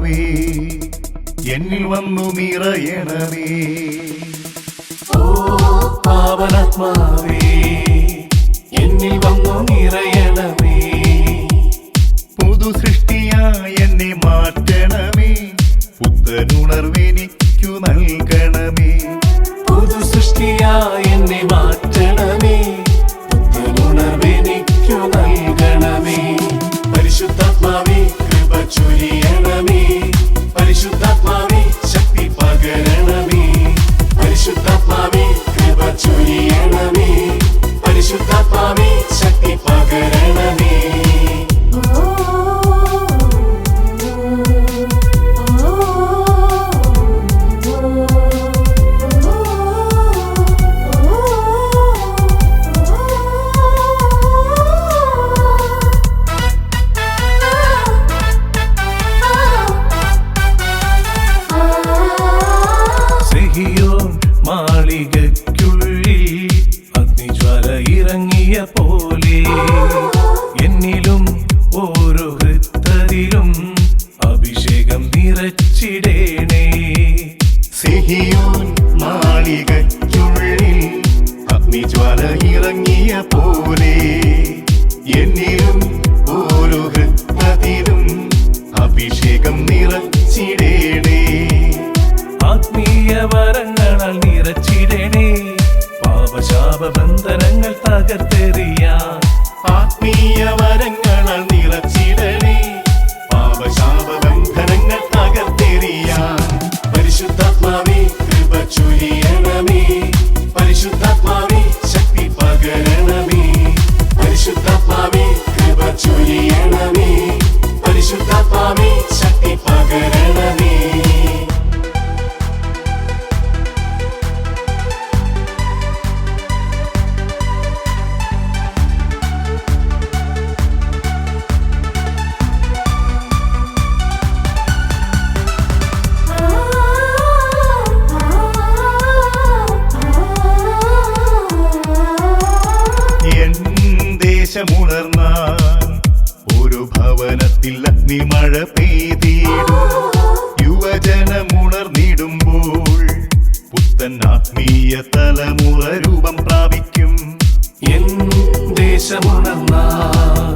പരിശുദ്ധാത്മാവേ എന്നിൽ വന്നു നിറയണമേ. ഓ പാവനാത്മാവേ എന്നിൽ വന്നു നിറയണമേ. പുതു സൃഷ്ടിയായി എന്നെ മാറ്റണമേ, പുത്തനുണർവെനിക്കു നൽകണമേ. പുതു സൃഷ്ടിയായി എന്നെ മാറ്റണമേ, പുത്തനുണർവെനിക്കു നൽകണമേ. പരിശുദ്ധാത്മാവേ കൃപ ചൊരിയണമേ, പരിശുദ്ധാത്മാവേ ശക്തി പകരണമേ. പരിശുദ്ധാത്മാവേ കൃപ ചൊരിയണമേ, പരിശുദ്ധാത്മാവേ ശക്തി പകരണമേ. മാളികയ്ക്കുള്ളിൽ അഗ്നിജ്വാല ഇറങ്ങിയ പോലെ എന്നിലും ഓരോ ഹൃത്തതിലും അഭിഷേകം നിറച്ചിടേണേ. സിഹിയോൻ മാളികയ്ക്കുള്ളിൽ അഗ്നിജ്വാല ഇറങ്ങിയ പോലെ എന്നിലും ഓരോ ഹൃത്തതിലും അഭിഷേകം നിറച്ചിടേണേ. ആത്മീയ വരങ്ങളാൽ നിറച്ചിടണേ, പാപശാപ ബന്ധനങ്ങൾ തകർത്തെറിയാൻ. ആത്മീയ വരങ്ങളാൽ നിറച്ചിടണേ, പാപശാപ ബന്ധനങ്ങൾ തകർത്തെറിയാൻ. പരിശുദ്ധാത്മാവേ കൃപ ചൊരിയണമേ, പരിശുദ്ധാത്മാവേ ശക്തി പകരണമേ. പരിശുദ്ധാത്മാവേ കൃപ ചൊരിയണമേ, പരിശുദ്ധാത്മാവേ ശക്തി പകരണമേ. ദേശമുണർന്നാൽ ഒരു ഭവനത്തിൽ അഗ്നിമഴ പെയ്തിടും. യുവജനമുണർന്നിടുമ്പോൾ പുത്തൻ ആത്മീയ തലമുറ രൂപം പ്രാപിക്കും. എൻ ദേശമുണർന്നാൽ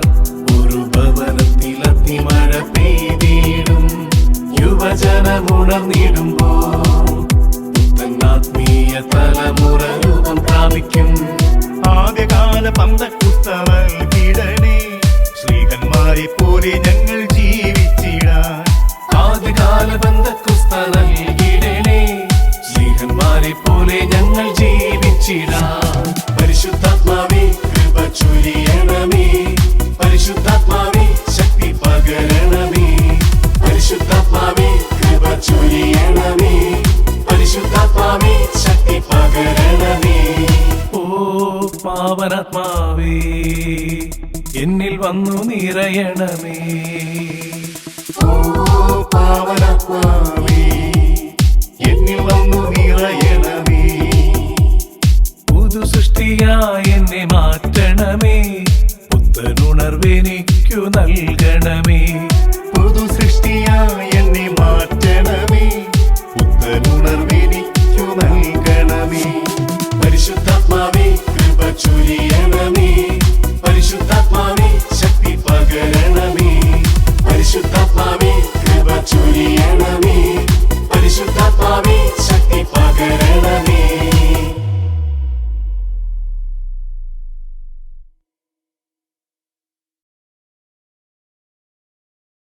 ഒരു ഭവനത്തിൽ അഗ്നിമഴ പെയ്തിടും. യുവജനമുണർന്നിടുമ്പോൾ പുത്തൻ ആത്മീയ തലമുറ രൂപം പ്രാപിക്കും. ആദ്യകാല പന്തക്കുസ്ത നൽകിടണേ, ശ്രീകന്മാരെ പോലെ ഞങ്ങൾ ജീവിച്ചിടാൻ. ആദ്യകാല പന്തക്കുസ്ത നൽകിടണേ, ശ്രീഹന്മാരെ പോലെ ഞങ്ങൾ ജീവിച്ചിടാം. പരിശുദ്ധാത്മാവേ കൃപ ചൊരിയണമേ, പരിശുദ്ധാത്മാവേ ശക്തി പകരണമേ. പരിശുദ്ധാത്മാവേ കൃപ ചൊരിയണമേ, പരിശുദ്ധാത്മാവേ ശക്തി പകരണമേ. ഓ പാവനാത്മാവേ എന്നിൽ വന്നു നിറയണമേ. ഓ പാവനാത്മാവേ എന്നിൽ വന്നു നിറയണമേ. പുതു സൃഷ്ടിയായി എന്നെ മാറ്റണമേ, പുത്തനുണർവെനിക്കു നൽകണമേ. പുതു സൃഷ്ടിയായി